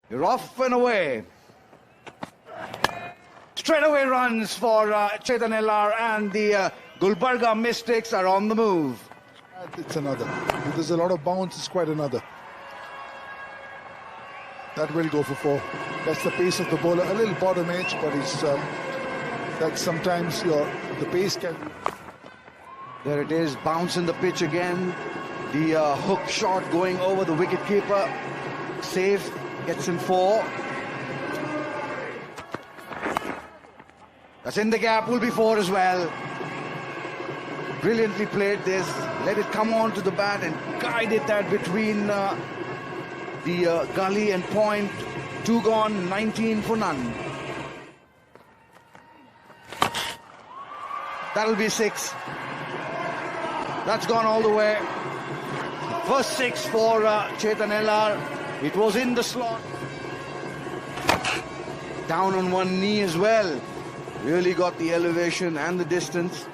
You're off and away. Straightaway runs for Chetan LR, and the Gulbarga Mystics are on the move. It's another. If there's a lot of bounce, it's quite another. That will go for 4. That's the pace of the bowler. A little bottom edge, but it's that sometimes the pace can. There it is, bounce in the pitch again. The hook shot going over the wicketkeeper. Safe, gets in 4. That's in the gap, will be 4 as well. Brilliantly played this. Let it come on to the bat and guided that between the gully and point. 2 gone, 19 for none. That'll be 6. That's gone all the way. First 6 for Chetan LR. It was in the slot. Down on one knee as well. Really got the elevation and the distance.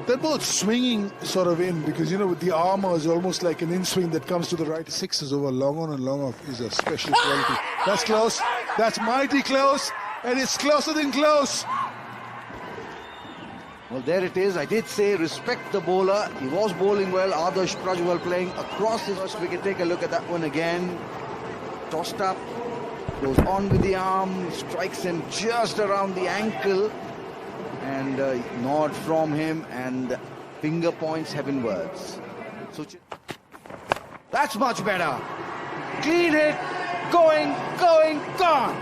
They're both swinging sort of in, because, you know, with the armour is almost like an in-swing that comes to the right. 6 is over, long on and long off is a special quality. That's close. That's mighty close. And it's closer than close. Well, there it is. I did say respect the bowler. He was bowling well. Adarsh Prajwal playing across his first wicket. Take a look at that one again. Tossed up. Goes on with the arm. Strikes him just around the ankle. And nod from him, and finger points heavenwards. Suchith. That's much better. Clean hit. Going, gone.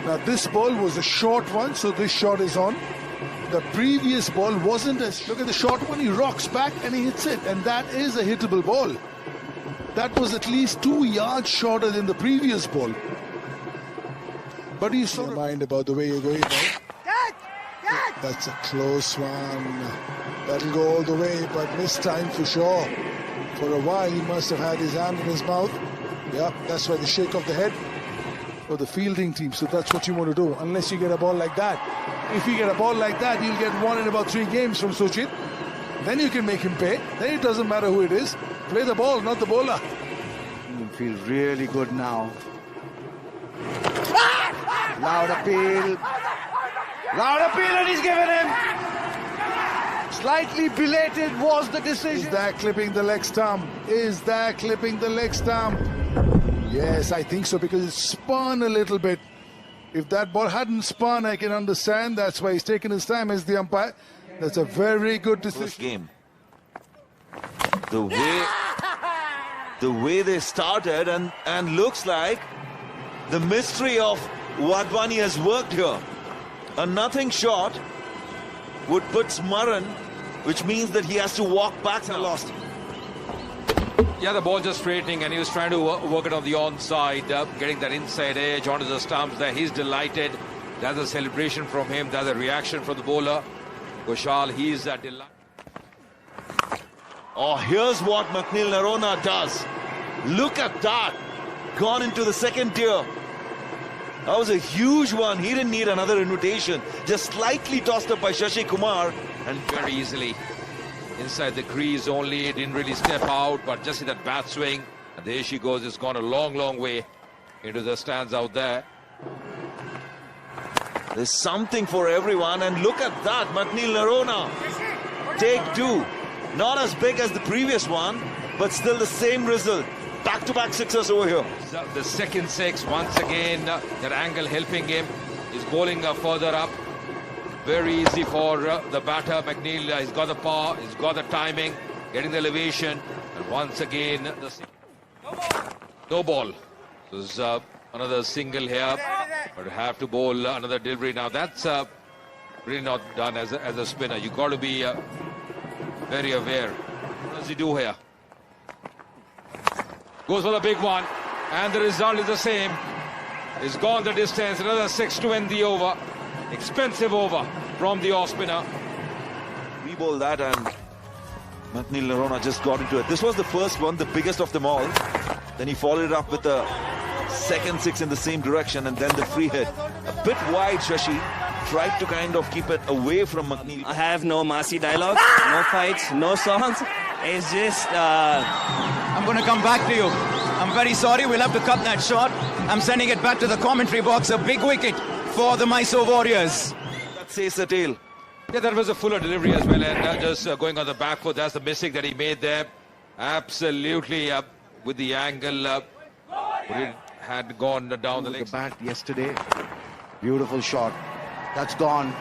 Now this ball was a short one, so this shot is on. The previous ball wasn't as... Look at the short one, he rocks back and he hits it. And that is a hittable ball. That was at least 2 yards shorter than the previous ball. But you sort of mind about the way you're going now. That's a close one. That'll go all the way, but missed time for sure. For a while, he must have had his hand in his mouth. Yeah, that's why the shake of the head for the fielding team. So that's what you want to do, unless you get a ball like that. If you get a ball like that, you'll get 1 in about 3 games from Suchith. Then you can make him pay. Then it doesn't matter who it is. Play the ball, not the bowler. You feel really good now. Loud appeal. Loud appeal, and he's given him. Slightly belated was the decision. Is that clipping the leg stump? Is that clipping the leg stump? Yes, I think so, because it spun a little bit. If that ball hadn't spun, I can understand. That's why he's taking his time as the umpire. That's a very good decision. First game. The way they started, and looks like the mystery of Wadhwani has worked here. A nothing shot would put Samarth, which means that he has to walk back and lost. Yeah, the ball just straightening, and he was trying to work it on the onside, getting that inside edge onto the stumps there. He's delighted. That's a celebration from him. That's a reaction from the bowler. Goshal, he's delighted. Oh, here's what Macneil Narona does. Look at that. Gone into the second tier. That was a huge one. He didn't need another invitation. Just slightly tossed up by Shashi Kumar. And very easily inside the crease only. Didn't really step out, but just see that bat swing. And there she goes. It's gone a long way into the stands out there. There's something for everyone. And look at that. Macneil Narona. Take 2. Not as big as the previous one, but still the same result. Back-to-back sixers over here. The second 6, once again, that angle helping him. He's bowling further up. Very easy for the batter, Macneil. He's got the power, he's got the timing, getting the elevation. And once again, no ball. There's another single here, but have to bowl another delivery. Now that's really not done as a spinner. You got to be very aware. What does he do here? Goes for the big one, and the result is the same. He's gone the distance. Another 6 to end the over. Expensive over from the off spinner. We bowled that, and Macneil Narona just got into it. This was the first one, the biggest of them all. Then he followed it up with a second 6 in the same direction, and then the free hit. A bit wide, Shashi. Tried to kind of keep it away from Macneil. I have no Masi dialogue, no fights, no songs. It's just... I'm going to come back to you. I'm very sorry, we'll have to cut that shot. I'm sending it back to the commentary box. A big wicket for the Mysore Warriors. That says the tale. Yeah, that was a fuller delivery as well, and just going on the back foot. That's the mistake that he made there. Absolutely with the angle. It had gone down the leg. The bat yesterday. Beautiful shot. That's gone.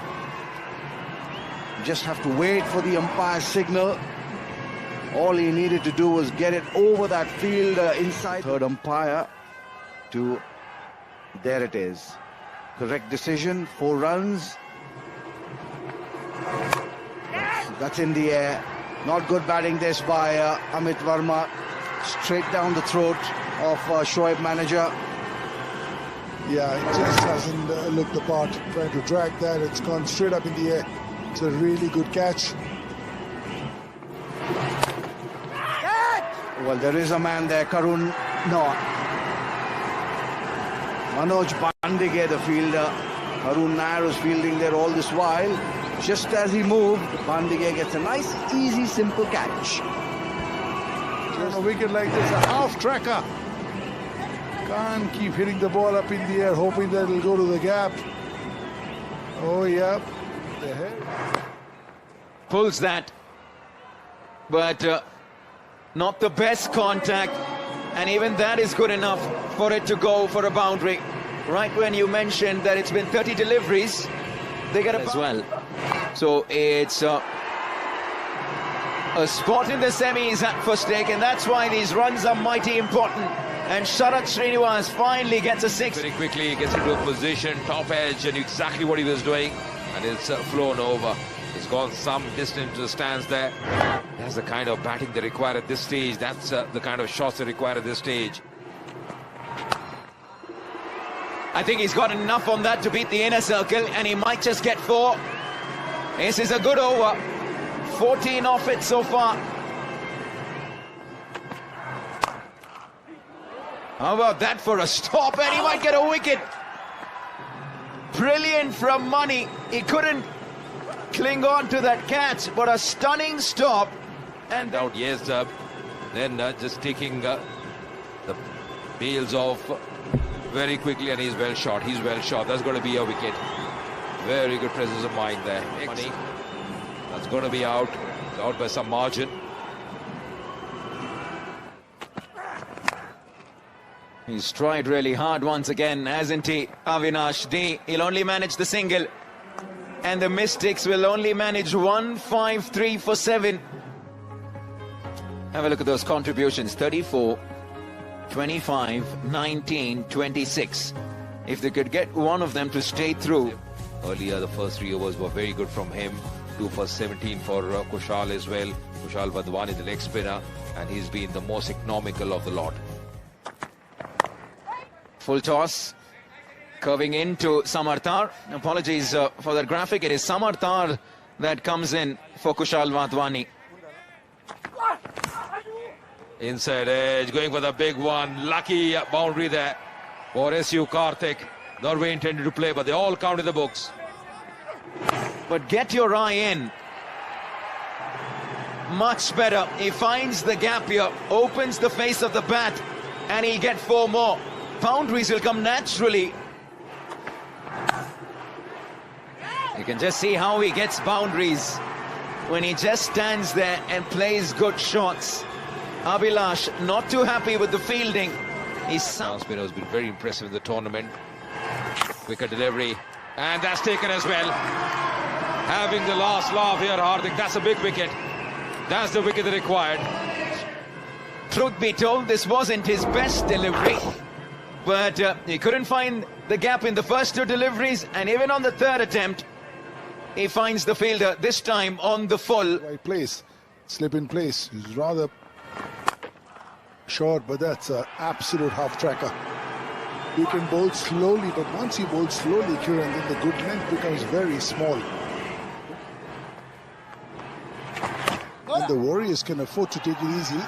You just have to wait for the umpire's signal. All he needed to do was get it over that field inside. Third umpire to... There it is. Correct decision. 4 runs. That's in the air. Not good batting this by Amit Verma. Straight down the throat of Shoaib manager. Yeah, it just hasn't looked the part. Trying to drag that, it's gone straight up in the air. It's a really good catch. Well, there is a man there, Karun. No. Manoj Bandige, the fielder. Karun Nair was fielding there all this while. Just as he moved, Bandige gets a nice, easy, simple catch. On a wicket like this, a half tracker. Can't keep hitting the ball up in the air, hoping that it'll go to the gap. Oh, yeah. The head. Pulls that. But not the best contact. And even that is good enough for it to go for a boundary. Right when you mentioned that it's been 30 deliveries, they get a as well. So it's a spot in the semis for stake, and that's why these runs are mighty important. And Sharath Srinivas finally gets a 6. Very quickly he gets into a position, top edge, and exactly what he was doing, and it's flown over. It's gone some distance to the stands there. That's the kind of batting they require at this stage. That's the kind of shots they require at this stage. I think he's got enough on that to beat the inner circle, and he might just get 4. This is a good over. 14 off it so far. How about that for a stop? And he might get a wicket. Brilliant from Money. He couldn't cling on to that catch, but a stunning stop. And out, yes. Then just taking the bails off very quickly, and he's well shot. He's well shot. That's going to be a wicket. Very good presence of mind there. Money. That's going to be out by some margin. He's tried really hard once again, hasn't he, Avinash D? He'll only manage the single. And the Mystics will only manage 1-5-3 for 7. Have a look at those contributions. 34, 25, 19, 26. If they could get one of them to stay through. Earlier, the first 3 overs were very good from him. 2 for 17 for Kushal as well. Kushal Wadhwani, the leg spinner, and he's been the most economical of the lot. Full toss, curving into Samarth. Apologies for that graphic. It is Samarth that comes in for Kushal Wadhwani. Inside edge, going for the big one. Lucky boundary there for SU Karthik. Norway intended to play, but they all count in the books. But get your eye in. Much better. He finds the gap here, opens the face of the bat, and he'll get 4 more. Boundaries will come naturally. You can just see how he gets boundaries when he just stands there and plays good shots. Abhilash not too happy with the fielding. His spinner has been very impressive in the tournament. Wicket delivery, and that's taken as well. Having the last laugh here, Hardik. That's a big wicket. That's the wicket they required. Truth be told, this wasn't his best delivery. But he couldn't find the gap in the first 2 deliveries, and even on the 3rd attempt, he finds the fielder, this time on the full. Right place, slip in place. He's rather short, but that's an absolute half tracker. You can bowl slowly, but once you bowl slowly, Kiran, then the good length becomes very small. And the Warriors can afford to take it easy.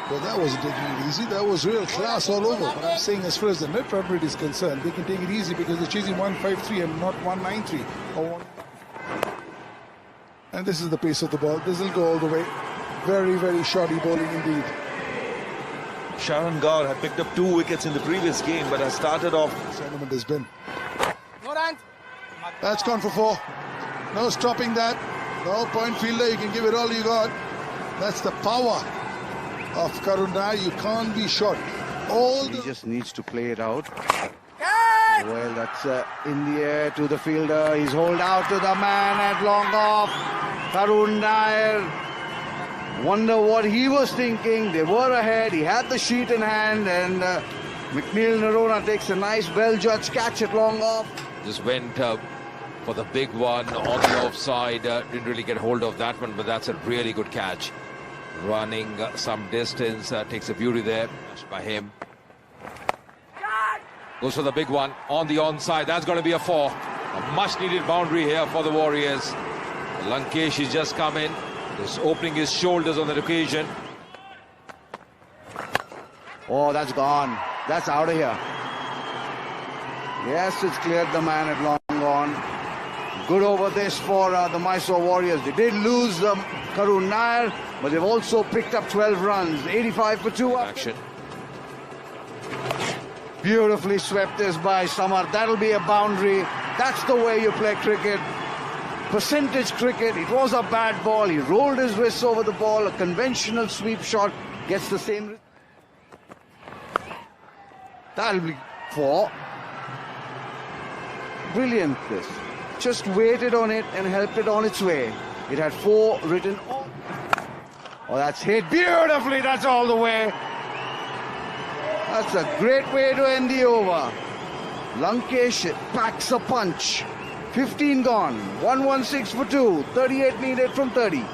But that wasn't taking it easy. That was real class all over. But I'm saying as far as the net run rate is concerned, they can take it easy because they're chasing 153 and not 193. And this is the pace of the ball. This will go all the way. Very, very shoddy bowling indeed. Sharan Gaur had picked up 2 wickets in the previous game, but has started off. Tournament has been. That's gone for 4. No stopping that. No point fielder. You can give it all you got. That's the power of Karun Nair. You can't be shot. He just needs to play it out. Well, that's in the air to the fielder. He's holed out to the man at long off. Karun Nair. Wonder what he was thinking. They were ahead. He had the sheet in hand, and Macneil Narona takes a nice well-judged catch at long off. Just went for the big one on the offside. Didn't really get hold of that one, but that's a really good catch. Running some distance, takes a beauty there by him. Goes for the big one on the onside. That's going to be a 4. A much-needed boundary here for the Warriors. Lankesh has just come in. Just opening his shoulders on that occasion. Oh, that's gone. That's out of here. Yes, it's cleared the man at long on. Good over this for the Mysore Warriors. They did lose Karun Nair, but they've also picked up 12 runs. 85 for 2. Action. Beautifully swept this by Samarth. That'll be a boundary. That's the way you play cricket. Percentage cricket. It was a bad ball. He rolled his wrists over the ball. A conventional sweep shot gets the same. That'll be 4. Brilliant this. Just waited on it and helped it on its way. It had 4 written on. Oh, that's hit beautifully. That's all the way. That's a great way to end the over. Lankesh packs a punch. 15 gone. 116 for 2. 38 needed from 30.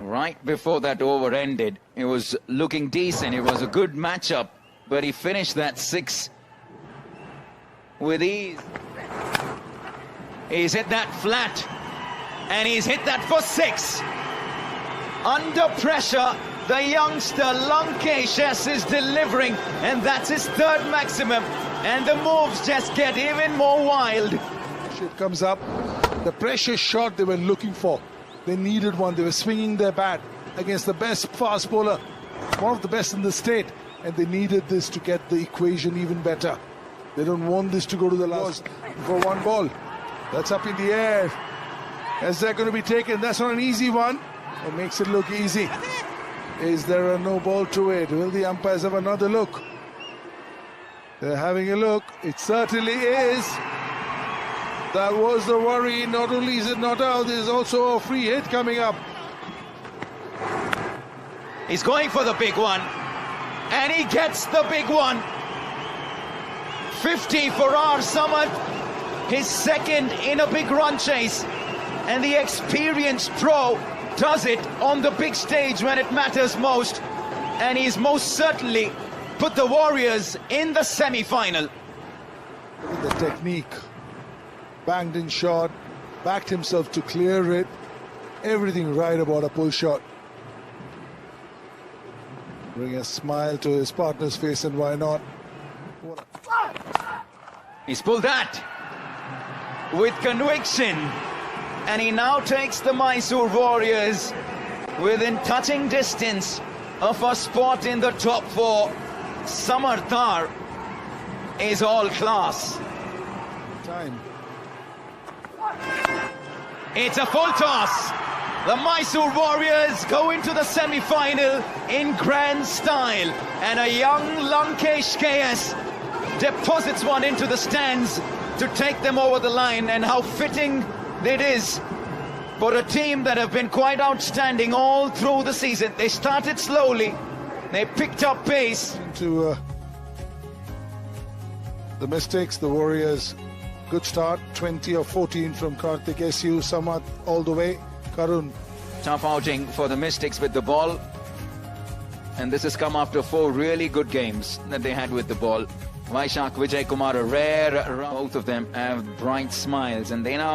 Right before that over ended, it was looking decent. It was a good matchup, but he finished that 6 with ease. He's hit that flat, and he's hit that for 6. Under pressure, the youngster Lankesh is delivering, and that's his 3rd maximum, and the moves just get even more wild. Shit comes up. The pressure shot they were looking for. They needed one. They were swinging their bat against the best fast bowler, one of the best in the state, and they needed this to get the equation even better. They don't want this to go to the last for 1 ball. That's up in the air. Is that going to be taken? That's not an easy one. It makes it look easy. Is there a no ball to it? Will the umpires have another look? They're having a look. It certainly is. That was the worry. Not only is it not out, there's also a free hit coming up. He's going for the big one, and he gets the big one. 50 for our Samarth, his 2nd in a big run chase, and the experienced pro does it on the big stage when it matters most, and he's most certainly put the Warriors in the semi-final. The technique, banged in shot, backed himself to clear it, everything right about a pull shot. Bring a smile to his partner's face, and why not? He's pulled that with conviction, and he now takes the Mysore Warriors within touching distance of a spot in the top 4. Samarth is all class. Time. It's a full toss. The Mysore Warriors go into the semi-final in grand style, and a young Lankesh KS deposits one into the stands to take them over the line. And how fitting it is for a team that have been quite outstanding all through the season. They started slowly, they picked up pace. To the mistakes, the Warriors, good start, 20 or 14 from Hardik, SU, Samarth all the way. Karun. Tough outing for the Mystics with the ball, and this has come after 4 really good games that they had with the ball. Vaishak, Vijay Kumar, a rare, both of them have bright smiles, and they now